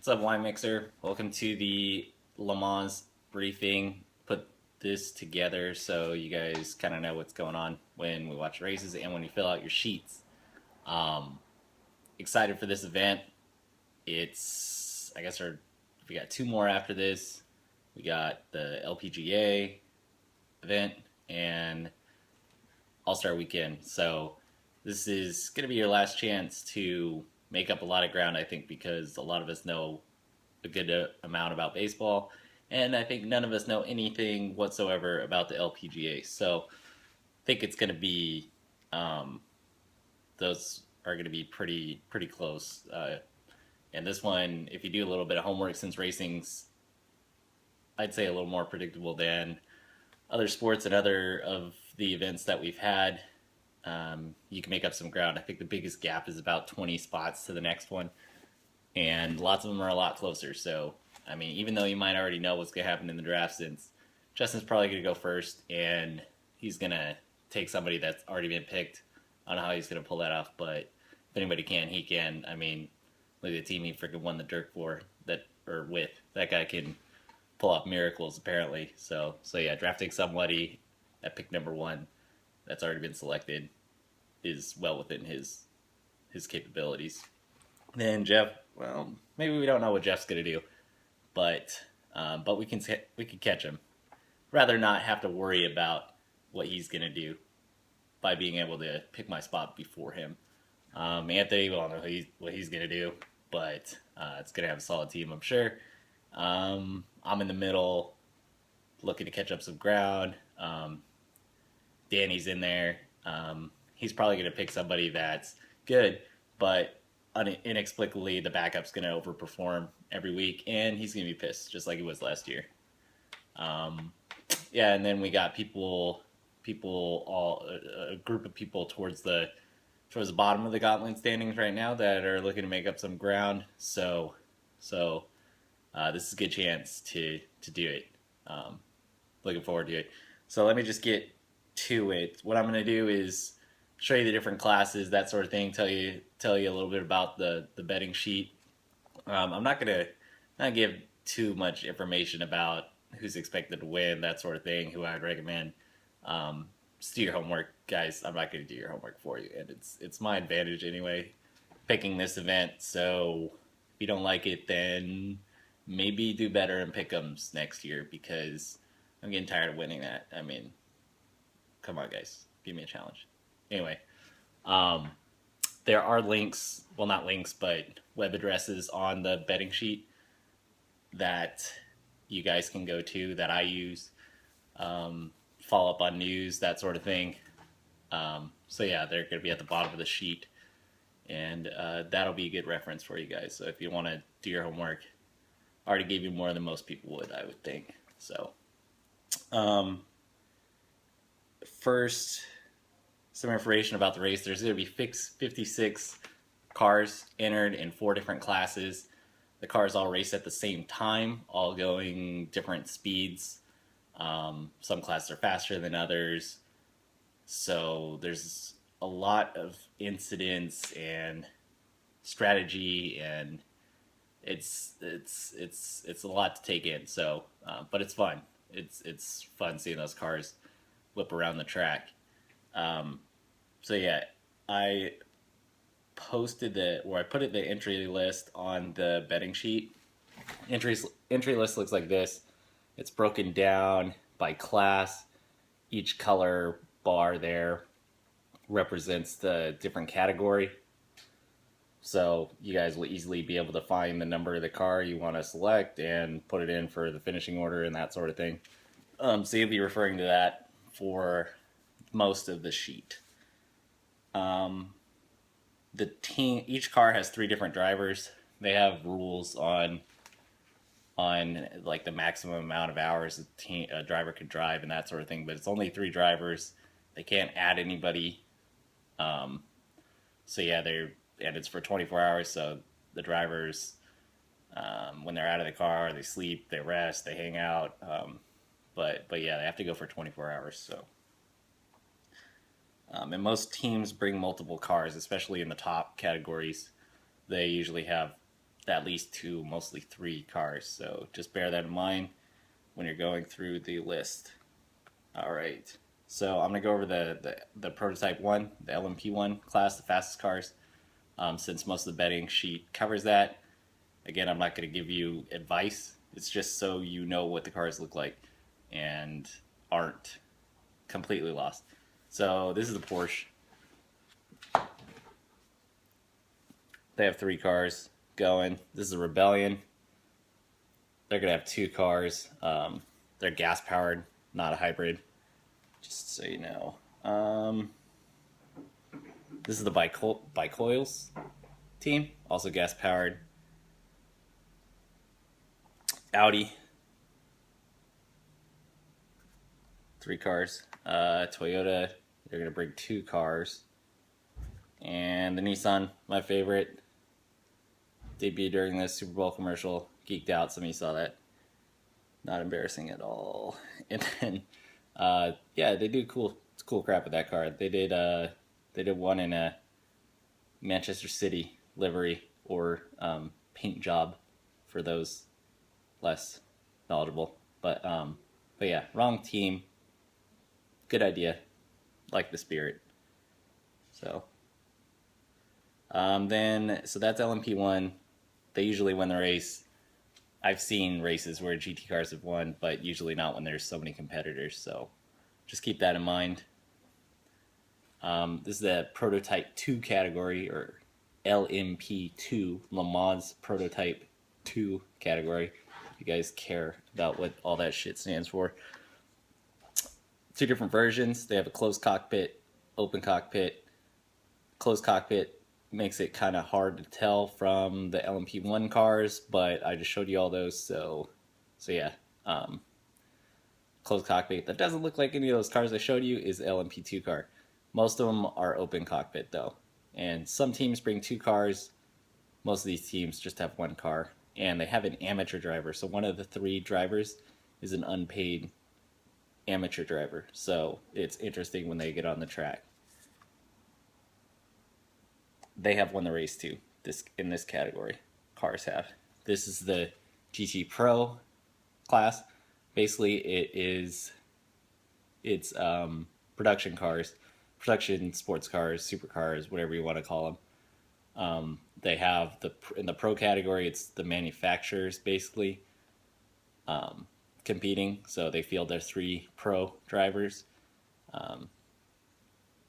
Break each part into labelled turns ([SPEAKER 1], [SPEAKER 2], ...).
[SPEAKER 1] What's up, Wine Mixer? Welcome to the Le Mans briefing. Put this together so you guys kind of know what's going on when we watch races and when you fill out your sheets. Um, Excited for this event. We got two more after this. We got the LPGA event and All-Star Weekend. So this is going to be your last chance to make up a lot of ground, I think, because a lot of us know a good amount about baseball, and I think none of us know anything whatsoever about the LPGA. So I think it's going to be those are going to be pretty close. And this one, if you do a little bit of homework, since racing's, I'd say, a little more predictable than other sports and other of the events that we've had, you can make up some ground. I think the biggest gap is about 20 spots to the next one, and lots of them are a lot closer. So, I mean, even though you might already know what's going to happen in the draft, since Justin's probably going to go first, and he's going to take somebody that's already been picked. I don't know how he's going to pull that off, but if anybody can, he can. I mean, look at the team he freaking won the Dirt for, with. That guy can pull off miracles, apparently. So yeah, drafting somebody at pick number one that's already been selected is well within his capabilities. Then Jeff, well, maybe we don't know what Jeff's gonna do, but we can catch him. Rather not have to worry about what he's gonna do by being able to pick my spot before him. Anthony, we don't know what he's gonna do, but it's gonna have a solid team, I'm sure. I'm in the middle, looking to catch up some ground. Danny's in there. He's probably going to pick somebody that's good, but inexplicably the backup's going to overperform every week, and he's going to be pissed, just like he was last year. Yeah, and then we got a group of people towards the bottom of the gauntlet standings right now that are looking to make up some ground. So this is a good chance to do it. Looking forward to it. So let me just get to it. What I'm going to do is show you the different classes, that sort of thing. Tell you a little bit about the betting sheet. I'm not going to give too much information about who's expected to win, that sort of thing, who I'd recommend. Just do your homework, guys. I'm not going to do your homework for you, and it's my advantage anyway, picking this event. So if you don't like it, then maybe do better in pick'ems next year, because I'm getting tired of winning that. I mean, come on, guys, give me a challenge. Anyway, there are links, well, not links, but web addresses on the betting sheet that you guys can go to, that I use, follow up on news, that sort of thing. So yeah, they're going to be at the bottom of the sheet, and that'll be a good reference for you guys. So if you want to do your homework, I already gave you more than most people would, I would think. So, first, some information about the race. There's going to be 56 cars entered in 4 different classes. The cars all race at the same time, all going different speeds. Some classes are faster than others. So there's a lot of incidents and strategy, and it's a lot to take in. So, but it's fun. It's fun seeing those cars whip around the track. So yeah, I put the entry list on the betting sheet. Entry list looks like this. It's broken down by class. Each color bar there represents the different category. So you guys will easily be able to find the number of the car you want to select and put it in for the finishing order and that sort of thing. So you'll be referring to that for most of the sheet. Each car has 3 different drivers. They have rules on like the maximum amount of hours a driver could drive and that sort of thing, but it's only 3 drivers. They can't add anybody. So yeah, and it's for 24 hours, so the drivers, when they're out of the car, they sleep, they rest, they hang out, but yeah, they have to go for 24 hours. So and most teams bring multiple cars, especially in the top categories. They usually have at least 2, mostly 3 cars. So just bear that in mind when you're going through the list. All right. So I'm gonna go over the prototype 1, the LMP1 class, the fastest cars. Since most of the betting sheet covers that, again, I'm not going to give you advice. It's just so you know what the cars look like and aren't completely lost. So this is a Porsche. They have 3 cars going. This is a Rebellion. They're going to have 2 cars. They're gas powered, not a hybrid. Just so you know. This is the Bicoils team, also gas powered. Audi, 3 cars. Toyota, they're gonna bring 2 cars. And the Nissan, my favorite, debuted during the Super Bowl commercial. Geeked out, some of you saw that. Not embarrassing at all. And then, yeah, they do cool crap with that car. They did one in a Manchester City livery or paint job for those less knowledgeable. But yeah, wrong team. Good idea. Like the spirit. So so that's LMP1. They usually win the race. I've seen races where GT cars have won, but usually not when there's so many competitors. So just keep that in mind. This is the Prototype 2 category, or LMP2, Le Mans Prototype 2 category. If you guys care about what all that shit stands for. 2 different versions. They have a closed cockpit, open cockpit. Closed cockpit makes it kind of hard to tell from the LMP1 cars, but I just showed you all those, so yeah. Closed cockpit that doesn't look like any of those cars I showed you is the LMP2 car. Most of them are open cockpit though, and some teams bring 2 cars. Most of these teams just have 1 car, and they have an amateur driver. So one of the 3 drivers is an unpaid amateur driver. So it's interesting when they get on the track. They have won the race too. In this category, cars have. This is the GT Pro class. Basically, it's production cars, production sports cars, supercars, whatever you want to call them. They have in the pro category, it's the manufacturers basically competing. So they field their 3 pro drivers.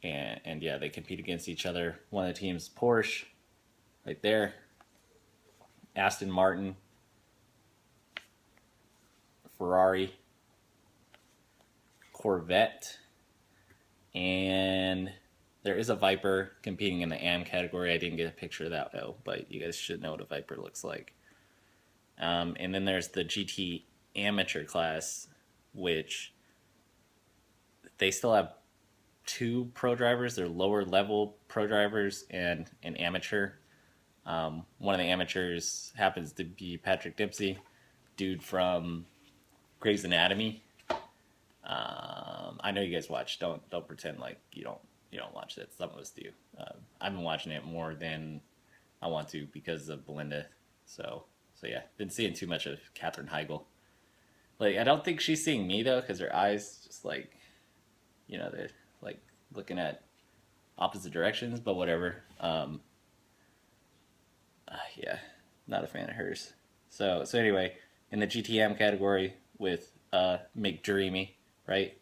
[SPEAKER 1] And yeah, they compete against each other. One of the teams, Porsche, right there. Aston Martin, Ferrari, Corvette, and there is a Viper competing in the AM category. I didn't get a picture of that though, but you guys should know what a Viper looks like. And then there's the GT Amateur class, which they still have 2 pro drivers. They're lower level pro drivers and an amateur. One of the amateurs happens to be Patrick Dempsey, dude from Grey's Anatomy. I know you guys watch. Don't pretend like you don't watch that. Some of us do. I've been watching it more than I want to because of Belinda. So yeah, been seeing too much of Katherine Heigl. Like I don't think she's seeing me though, because her eyes just like, they're like looking at opposite directions. But whatever. Yeah, not a fan of hers. So anyway, in the GTM category with McDreamy, right?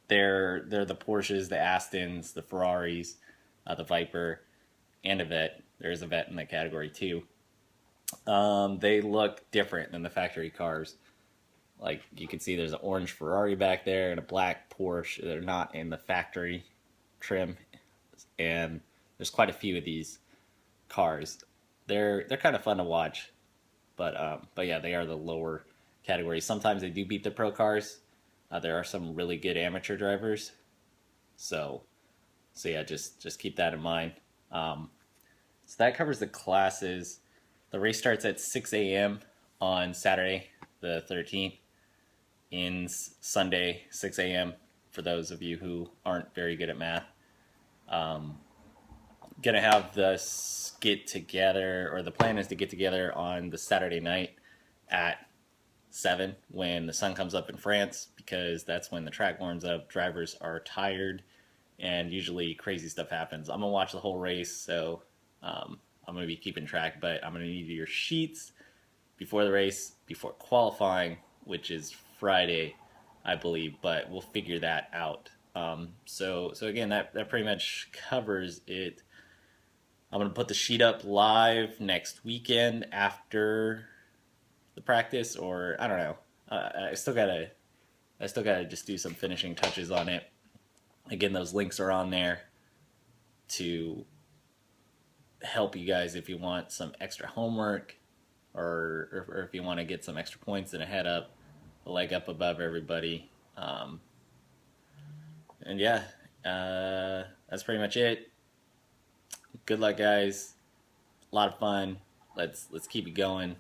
[SPEAKER 1] They're the Porsches, the Astons, the Ferraris, the Viper, and a Vet. There's a Vet in that category too. They look different than the factory cars. Like you can see, there's an orange Ferrari back there and a black Porsche. They're not in the factory trim, and there's quite a few of these cars. They're kind of fun to watch, but yeah, they are the lower category. Sometimes they do beat the pro cars. There are some really good amateur drivers, so yeah, just keep that in mind. So that covers the classes. The race starts at 6 a.m. on Saturday the 13th. Ends Sunday 6 a.m. for those of you who aren't very good at math. gonna have this get together, or the plan is to get together on the Saturday night at 7 when the sun comes up in France, because that's when the track warms up. Drivers are tired, and usually crazy stuff happens. I'm gonna watch the whole race, so I'm gonna be keeping track. But I'm gonna need your sheets before the race, before qualifying, which is Friday, I believe. But we'll figure that out. So again, that pretty much covers it. I'm gonna put the sheet up live next weekend after the practice, or I don't know. I still gotta just do some finishing touches on it. Again, those links are on there to help you guys if you want some extra homework, or if you want to get some extra points and a leg up above everybody. And yeah, that's pretty much it. Good luck, guys. A lot of fun. Let's keep it going.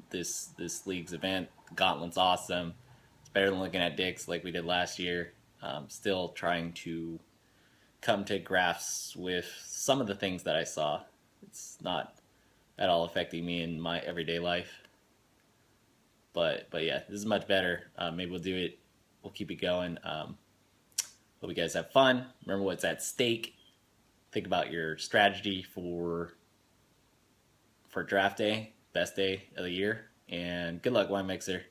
[SPEAKER 1] This league's event, the Gauntlet's awesome. It's better than looking at dicks like we did last year. Still trying to come to grasps with some of the things that I saw. It's not at all affecting me in my everyday life. But yeah, this is much better. Maybe we'll do it. We'll keep it going. Hope you guys have fun. Remember what's at stake. Think about your strategy for draft day, best day of the year. And good luck, Wine Mixer.